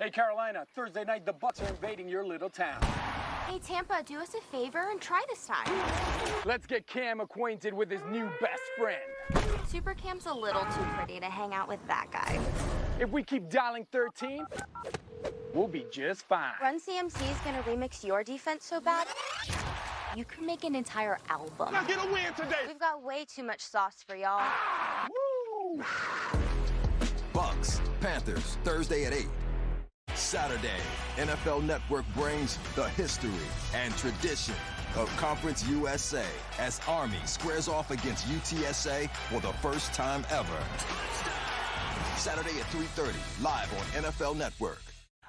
Hey, Carolina, Thursday night, the Bucks are invading your little town. Hey, Tampa, do us a favor and try this time. Let's get Cam acquainted with his new best friend. Super Cam's a little too pretty to hang out with that guy. If we keep dialing 13, we'll be just fine. Run CMC is gonna remix your defense so bad, you could make an entire album. Now get a win today. We've got way too much sauce for y'all. Woo! Bucks, Panthers, Thursday at 8. Saturday, NFL Network brings the history and tradition of Conference USA as Army squares off against UTSA for the first time ever. Saturday at 3:30, live on NFL Network.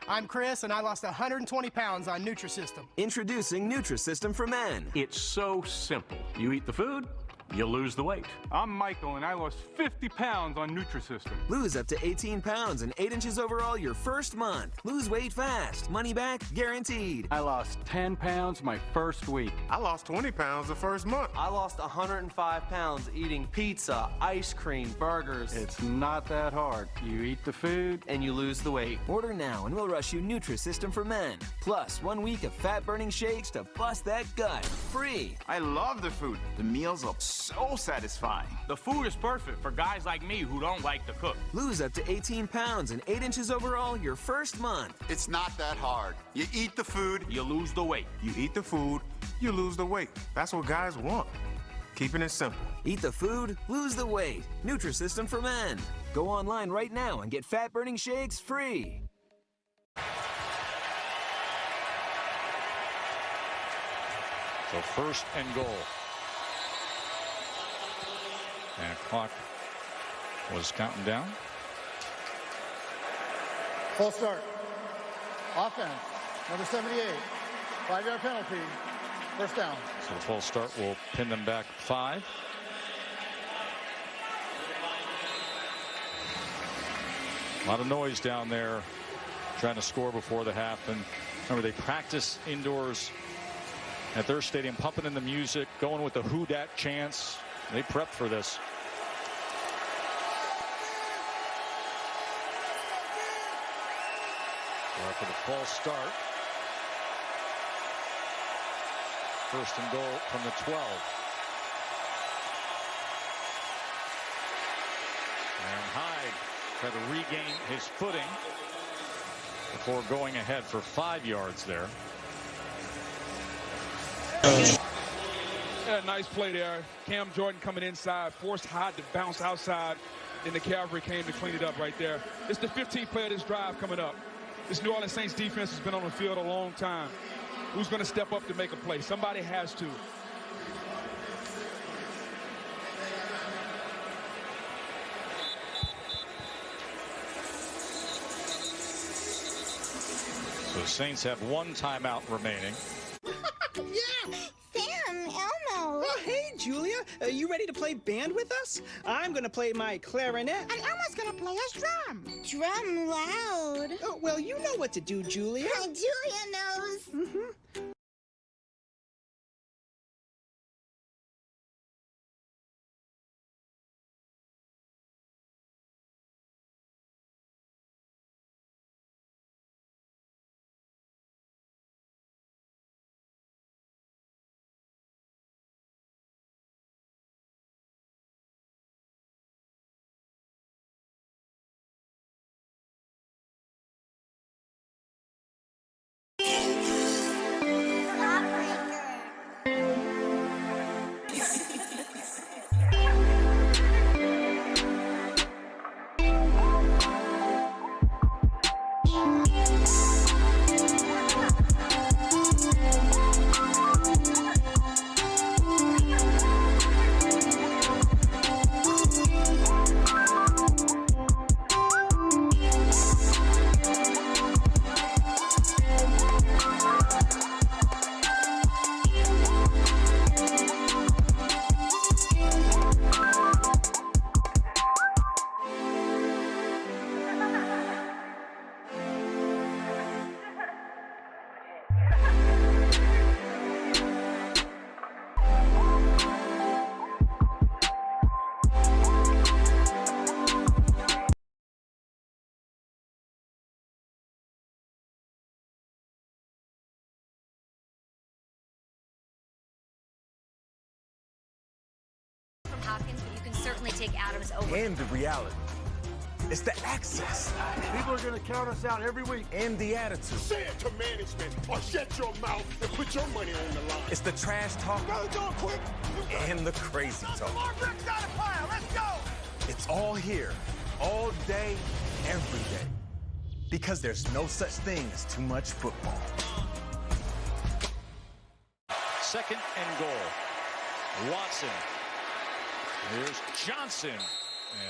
I'm Chris, and I lost 120 pounds on Nutrisystem. Introducing Nutrisystem for Men. It's so simple. You eat the food, you lose the weight. I'm Michael, and I lost 50 pounds on Nutrisystem. Lose up to 18 pounds and 8 inches overall your first month. Lose weight fast. Money back guaranteed. I lost 10 pounds my first week. I lost 20 pounds the first month. I lost 105 pounds eating pizza, ice cream, burgers. It's not that hard. You eat the food, and you lose the weight. Order now and we'll rush you Nutrisystem for Men. Plus 1 week of fat-burning shakes to bust that gut. Free. I love the food. The meals are so satisfying. The food is perfect for guys like me who don't like to cook. Lose up to 18 pounds and 8 inches overall your first month. It's not that hard. You eat the food, You lose the weight. you eat the food, you lose the weight. That's what guys want. Keeping it simple. Eat the food, lose the weight. Nutrisystem for Men. Go online right now and get fat-burning shakes free. So first and goal. And clock was counting down. Full start. Offense. Number 78. 5-yard penalty. First down. So the full start will pin them back 5. A lot of noise down there trying to score before the half. And remember, they practice indoors at their stadium, pumping in the music, going with the Who Dat chants. They prepped for this. For the false start. First and goal from the 12. And Hyde tried to regain his footing before going ahead for 5 yards there. Yeah, nice play there. Cam Jordan coming inside, forced Hyde to bounce outside. Then the Cavalry came to clean it up right there. It's the 15th play of this drive coming up. This New Orleans Saints defense has been on the field a long time. Who's going to step up to make a play? Somebody has to. So the Saints have 1 timeout remaining. Yeah, Sam, Elmo. Oh, hey, Julia. Are you ready to play band with us? I'm going to play my clarinet. And Elmo's going to play his drum. Drum loud. Oh, well, you know what to do, Julia. Julia knows. Mm-hmm. take Adams over. And the reality. It's the access. People are going to count us out every week. And the attitude. Say it to management or shut your mouth and put your money on the line. It's the trash talk. Brother, don't quit. And the crazy talk. More bricks on the pile. Let's go. It's all here, all day, every day. Because there's no such thing as too much football. Second and goal. Watson. Here's Johnson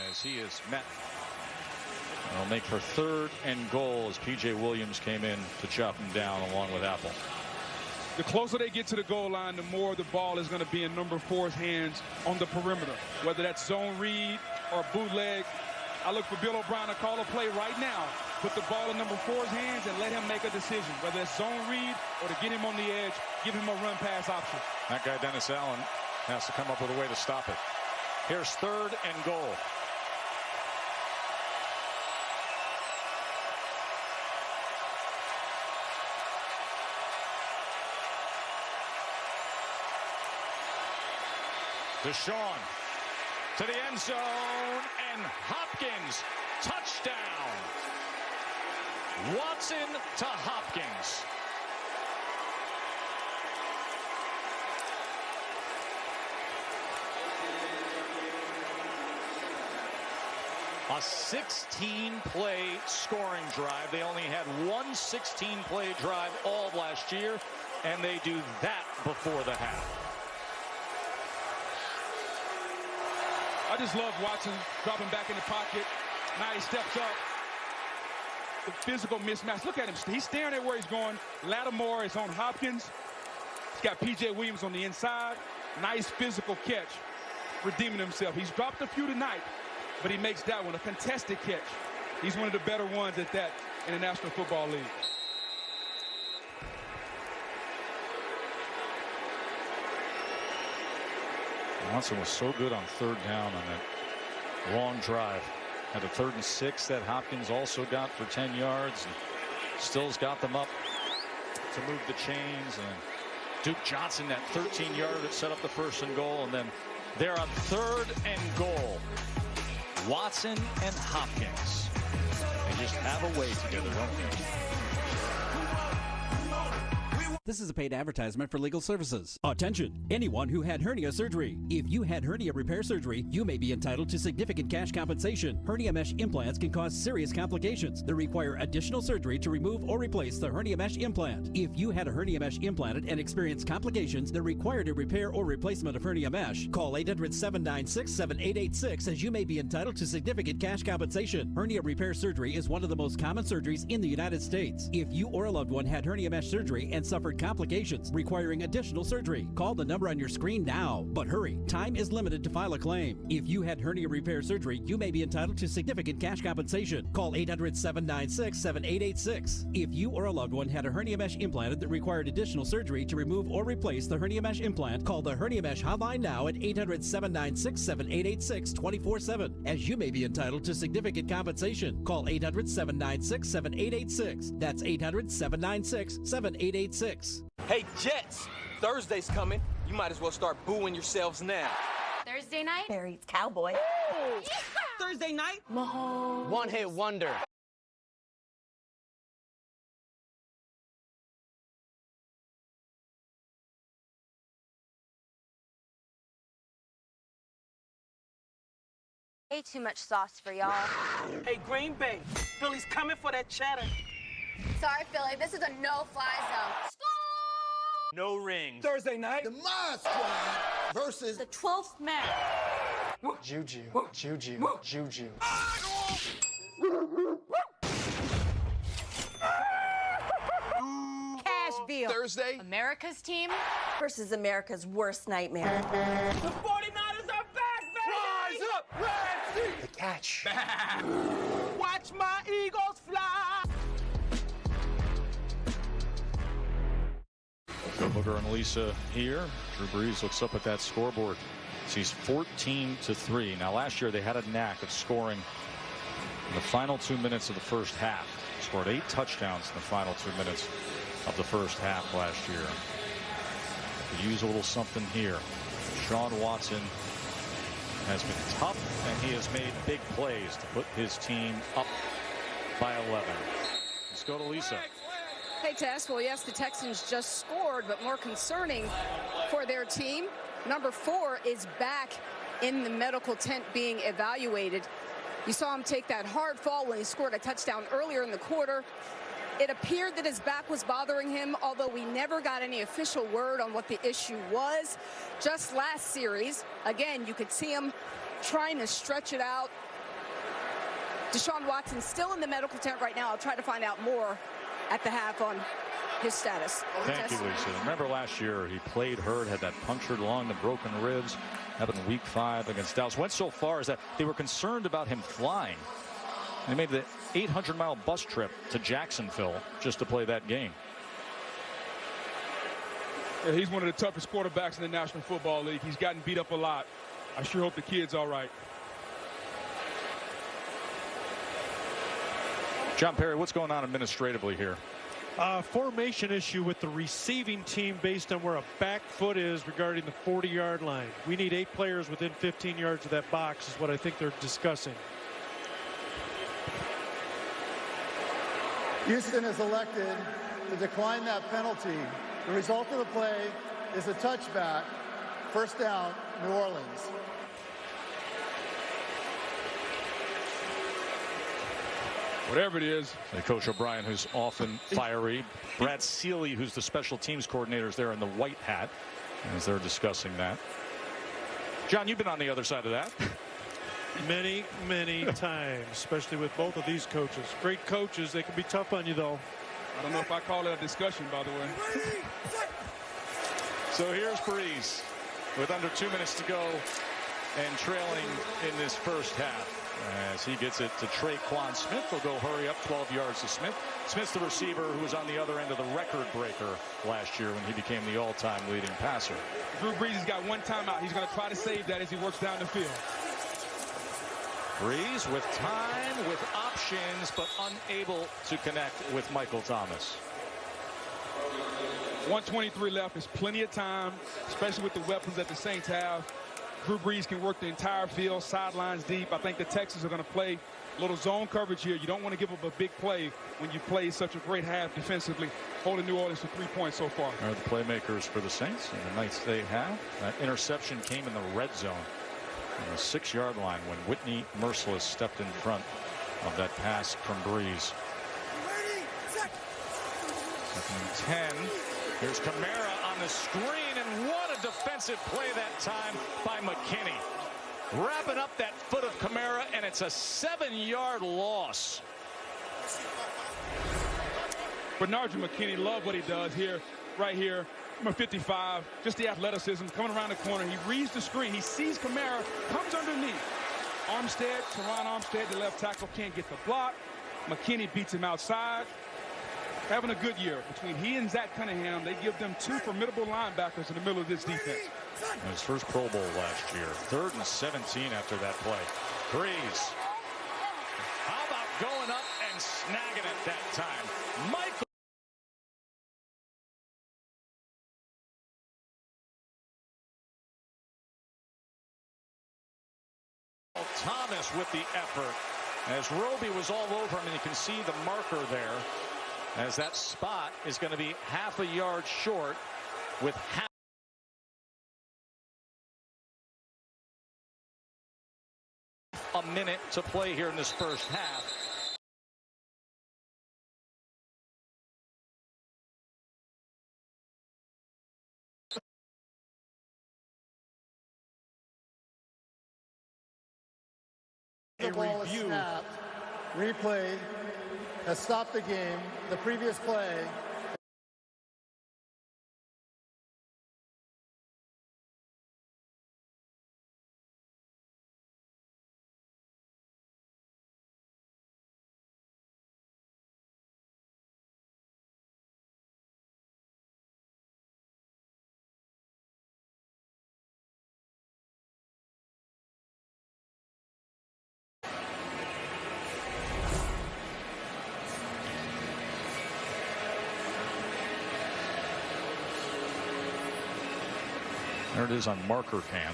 as he is met. They'll make for third and goal as P.J. Williams came in to chop him down along with Apple. The closer they get to the goal line, the more the ball is going to be in number 4's hands on the perimeter, whether that's zone read or bootleg. I look for Bill O'Brien to call a play right now, put the ball in number 4's hands and let him make a decision, whether it's zone read or to get him on the edge, give him a run pass option. That guy, Dennis Allen, has to come up with a way to stop it. Here's third and goal. Deshaun to the end zone, and Hopkins, touchdown. Watson to Hopkins. A 16-play scoring drive. They only had one 16-play drive all of last year, and they do that before the half. I just love Watson dropping back in the pocket. Now he steps up. The physical mismatch. Look at him. He's staring at where he's going. Lattimore is on Hopkins. He's got P.J. Williams on the inside. Nice physical catch. Redeeming himself. He's dropped a few tonight, but he makes that one a contested catch. He's one of the better ones at that in the National Football League. Watson was so good on third down on that long drive. Had a 3rd and 6 that Hopkins also got for 10 yards. And Stills got them up to move the chains. And Duke Johnson, that 13-yarder that set up the 1st and goal. And then they're on 3rd and goal. Watson and Hopkins. They just have a way together, don't they? This is a paid advertisement for legal services. Attention, anyone who had hernia surgery. If you had hernia repair surgery, you may be entitled to significant cash compensation. Hernia mesh implants can cause serious complications that require additional surgery to remove or replace the hernia mesh implant. If you had a hernia mesh implanted and experienced complications that required a repair or replacement of hernia mesh, call 800-796-7886 as you may be entitled to significant cash compensation. Hernia repair surgery is one of the most common surgeries in the United States. If you or a loved one had hernia mesh surgery and suffered complications requiring additional surgery, call the number on your screen now. But hurry, time is limited to file a claim. If you had hernia repair surgery, you may be entitled to significant cash compensation. Call 800-796-7886. If you or a loved one had a hernia mesh implanted that required additional surgery to remove or replace the hernia mesh implant, call the hernia mesh hotline now at 800-796-7886 24/7 as you may be entitled to significant compensation. Call 800-796-7886. That's 800-796-7886. Hey, Jets, Thursday's coming. You might as well start booing yourselves now. Thursday night? Barry's Cowboy. Yeah. Thursday night? Mahomes. One-hit wonder. Way too much sauce for y'all. Hey, Green Bay, Philly's coming for that cheddar. Sorry, Philly, this is a no-fly zone. No rings. Thursday night, the Mod Squad versus The 12th man. Juju. Cashville. Thursday, America's team Versus America's worst nightmare. The 49ers are back, baby! rise up, Ramsey! The catch. Watch my Eagles fly! Joe Booger and Lisa here. Drew Brees looks up at that scoreboard. Sees 14-3. Now, last year they had a knack of scoring in the final 2 minutes of the first half. Scored 8 touchdowns in the final 2 minutes of the first half last year. Could use a little something here. Sean Watson has been tough, and he has made big plays to put his team up by 11. Let's go to Lisa. Hey, Tess. Well, yes, the Texans just scored, but more concerning for their team, number 4 is back in the medical tent being evaluated. You saw him take that hard fall when he scored a touchdown earlier in the quarter. It appeared that his back was bothering him, although we never got any official word on what the issue was. Just last series, again, you could see him trying to stretch it out. Deshaun Watson still in the medical tent right now. I'll try to find out more at the half on his status. Thank you, Lisa. Remember last year he played hurt, had that punctured along the broken ribs. Happened in week 5 against Dallas. Went so far as that they were concerned about him flying. They made the 800-mile bus trip to Jacksonville just to play that game. Yeah, he's one of the toughest quarterbacks in the National Football League. He's gotten beat up a lot. I sure hope the kid's all right. John Perry, what's going on administratively here? Formation issue with the receiving team based on where a back foot is regarding the 40-yard line. We need 8 players within 15 yards of that box is what I think they're discussing. Houston has elected to decline that penalty. The result of the play is a touchback. First down, New Orleans. Whatever it is. Coach O'Brien, who's often fiery. Brad Seeley, who's the special teams coordinator, is there in the white hat as they're discussing that. John, you've been on the other side of that. Many, many times, especially with both of these coaches. Great coaches. They can be tough on you, though. I don't know if I call it a discussion, by the way. So here's Breeze with under 2 minutes to go and trailing in this first half. As he gets it to Traquan Smith, will go hurry up 12 yards to Smith. Smith's the receiver who was on the other end of the record breaker last year when he became the all-time leading passer. Drew Brees has got one timeout. He's going to try to save that as he works down the field. Breeze with time, with options, but unable to connect with Michael Thomas. 1:23 left. There's plenty of time, especially with the weapons that the Saints have. Drew Brees can work the entire field, sidelines deep. I think the Texans are going to play a little zone coverage here. You don't want to give up a big play when you play such a great half defensively, holding New Orleans to 3 points so far. Are the playmakers for the Saints and the nights they have. That interception came in the red zone on the 6-yard line when Whitney Merciless stepped in front of that pass from Brees. 2nd and 10. Here's Kamara on the screen, and what a defensive play that time by McKinney. Wrapping up that foot of Kamara, and it's a 7-yard loss. Bernard McKinney, love what he does here, right here. Number 55, just the athleticism, coming around the corner. He reads the screen. He sees Kamara, comes underneath. Armstead, Teron Armstead, the left tackle, can't get the block. McKinney beats him outside. Having a good year between he and Zach Cunningham. They give them 2 formidable linebackers in the middle of this defense. His first Pro Bowl last year. 3rd and 17 after that play. Brees. How about going up and snagging it that time? Michael. Thomas with the effort. As Roby was all over him, and you can see the marker there. As that spot is going to be half a yard short with half a minute to play here in this first half. The ball is snapped. Replay has stopped the game. The previous play. There it is on marker cam.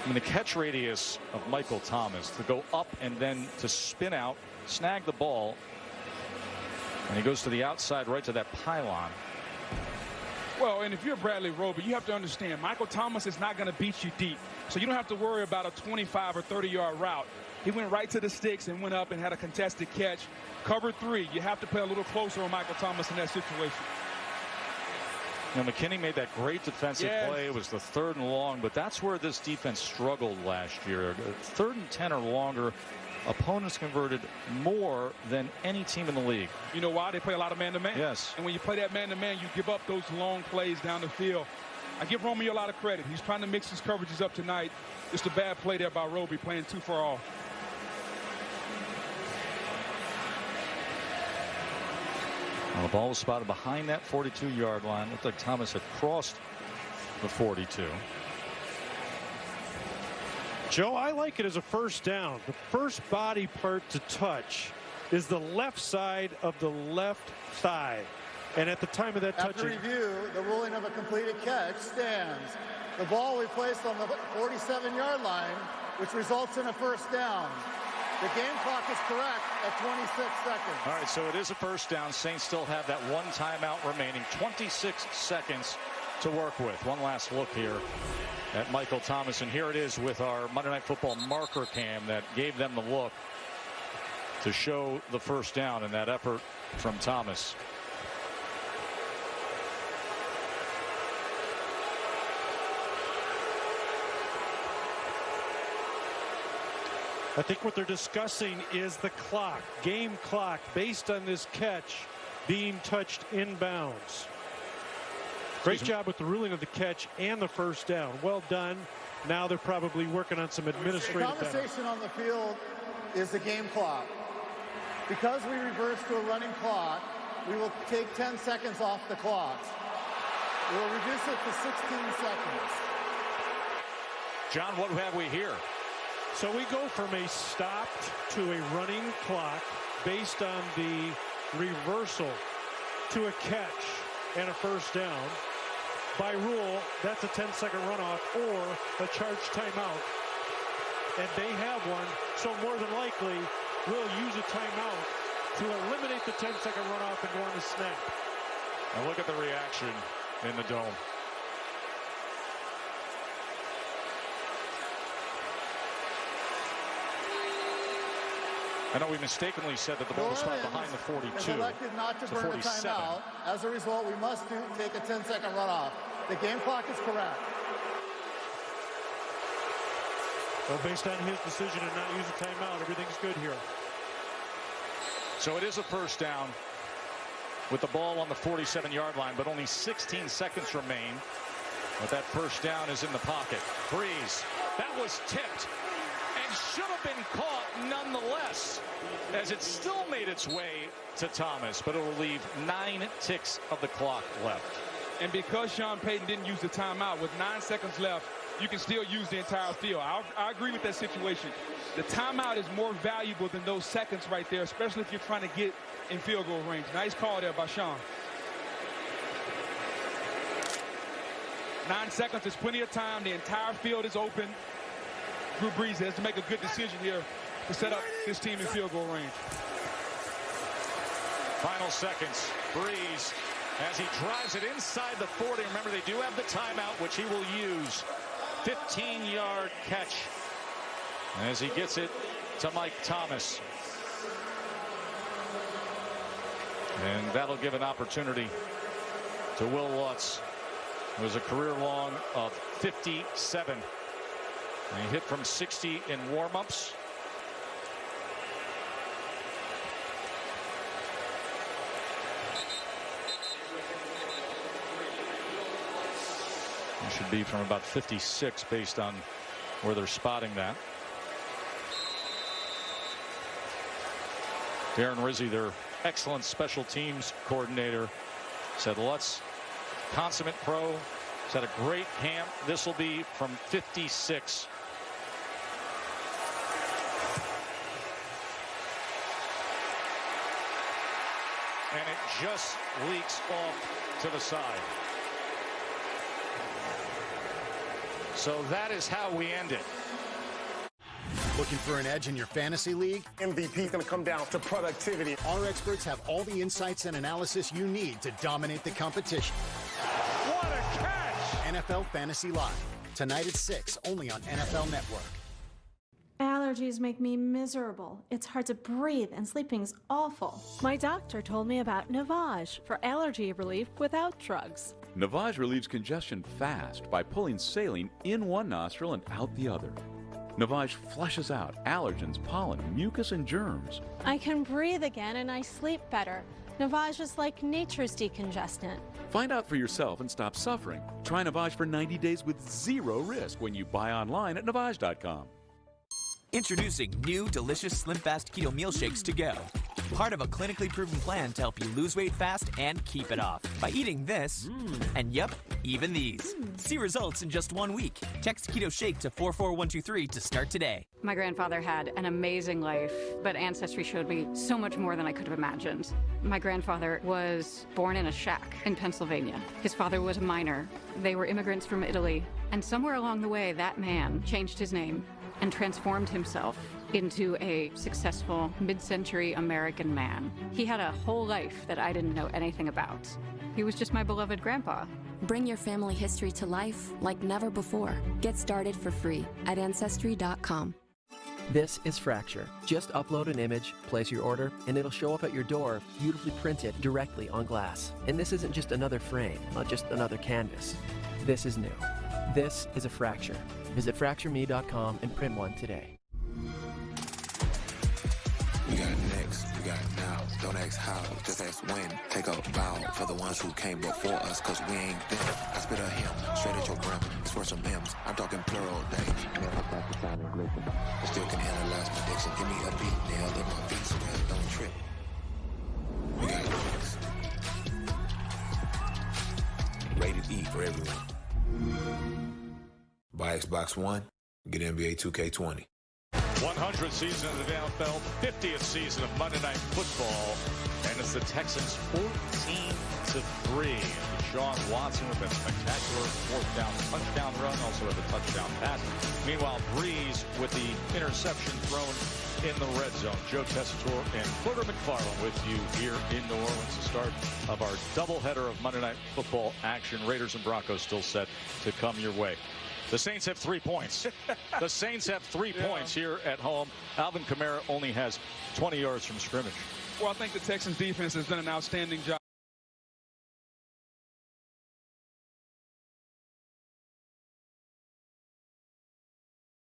I mean, the catch radius of Michael Thomas to go up and then to spin out, snag the ball, and he goes to the outside right to that pylon. Well, and if you're Bradley Roby, you have to understand Michael Thomas is not going to beat you deep. So you don't have to worry about a 25 or 30-yard route. He went right to the sticks and went up and had a contested catch. Cover 3. You have to play a little closer on Michael Thomas in that situation. You know, McKinney made that great defensive play. It was the 3rd and long, but that's where this defense struggled last year. 3rd and 10 or longer. Opponents converted more than any team in the league. You know why? They play a lot of man-to-man. Yes. And when you play that man-to-man, you give up those long plays down the field. I give Romeo a lot of credit. He's trying to mix his coverages up tonight. Just a bad play there by Roby, playing too far off. Well, the ball was spotted behind that 42-yard line. Looked like Thomas had crossed the 42. Joe, I like it as a first down. The first body part to touch is the left side of the left thigh. And at the time of that touch, after review, the ruling of a completed catch stands. The ball we placed on the 47-yard line, which results in a first down. The game clock is correct at 26 seconds. All right, so it is a first down. Saints still have that one timeout remaining. 26 seconds to work with. One last look here at Michael Thomas. And here it is with our Monday Night Football marker cam that gave them the look to show the first down in that effort from Thomas. I think what they're discussing is the clock, game clock, based on this catch being touched inbounds. Great job with the ruling of the catch and the first down. Well done. Now they're probably working on some administrative. The conversation on the field is the game clock. Because we reverse to a running clock, we will take 10 seconds off the clock. We will reduce it to 16 seconds. John, what have we here? So we go from a stopped to a running clock based on the reversal to a catch and a first down. By rule, that's a 10-second runoff or a charged timeout. And they have one, so more than likely we'll use a timeout to eliminate the 10-second runoff and go on the snap. And look at the reaction in the dome. I know we mistakenly said that the ball was spotted behind the 42. Is elected not to burn a timeout. As a result, we must take a 10-second runoff. The game clock is correct. Well, based on his decision to not use a timeout, everything's good here. So it is a first down with the ball on the 47-yard line, but only 16 seconds remain. But that first down is in the pocket. Breeze. That was tipped and should have been caught nonetheless, as it still made its way to Thomas, but it will leave 9 ticks of the clock left. And because Sean Payton didn't use the timeout, with 9 seconds left, you can still use the entire field. I agree with that situation. The timeout is more valuable than those seconds right there, especially if you're trying to get in field goal range. Nice call there by Sean. 9 seconds is plenty of time. The entire field is open. Drew Brees has to make a good decision here to set up his team in field goal range. Final seconds. Brees, as he drives it inside the 40. Remember, they do have the timeout, which he will use. 15-yard catch as he gets it to Mike Thomas. And that'll give an opportunity to Will Lutz. It was a career long of 57. And he hit from 60 in warm-ups. It should be from about 56 based on where they're spotting that. Darren Rizzi, their excellent special teams coordinator, said Lutz, consummate pro, he's had a great camp. This will be from 56. And it just leaks off to the side. So that is how we end it. Looking for an edge in your fantasy league? MVP is going to come down to productivity. Our experts have all the insights and analysis you need to dominate the competition. What a catch! NFL Fantasy Live, tonight at 6, only on NFL Network. Allergies make me miserable. It's hard to breathe and sleeping's awful. My doctor told me about Navage for allergy relief without drugs. Navage relieves congestion fast by pulling saline in one nostril and out the other. Navage flushes out allergens, pollen, mucus, and germs. I can breathe again and I sleep better. Navage is like nature's decongestant. Find out for yourself and stop suffering. Try Navage for 90 days with zero risk when you buy online at Navage.com. Introducing new delicious Slim Fast Keto Meal Shakes to go. Part of a clinically proven plan to help you lose weight fast and keep it off. By eating this, and yep, even these. See results in just 1 week. Text Keto Shake to 44123 to start today. My grandfather had an amazing life, but Ancestry showed me so much more than I could have imagined. My grandfather was born in a shack in Pennsylvania. His father was a miner. They were immigrants from Italy. And somewhere along the way, that man changed his name and transformed himself into a successful mid-century American man. He had a whole life that I didn't know anything about. He was just my beloved grandpa. Bring your family history to life like never before. Get started for free at Ancestry.com. This is Fracture. Just upload an image, place your order, and it'll show up at your door, beautifully printed directly on glass. And this isn't just another frame, not just another canvas. This is new. This is a Fracture. Visit FractureMe.com and print one today. We got next, we got now. Don't ask how, just ask when. Take a bow for the ones who came before us, cause we ain't them. I spit a hymn, straight at your brim. It's for some M's. I'm talking plural days. I still can analyze my diction. Give me a beat, nail in my feet, so that don't trip. We got next. Rated E for everyone. Buy Xbox One, get NBA 2K20. 100th season of the NFL, 50th season of Monday Night Football, and it's the Texans 14-3. Deshaun Watson with a spectacular fourth down touchdown run, also with a touchdown pass. Meanwhile, Breeze with the interception thrown in the red zone. Joe Tessitore and Porter McFarland with you here in New Orleans. The start of our doubleheader of Monday Night Football action. Raiders and Broncos still set to come your way. The Saints have 3 points. The Saints have 3 points here at home. Alvin Kamara only has 20 yards from scrimmage. Well, I think the Texans defense has done an outstanding job.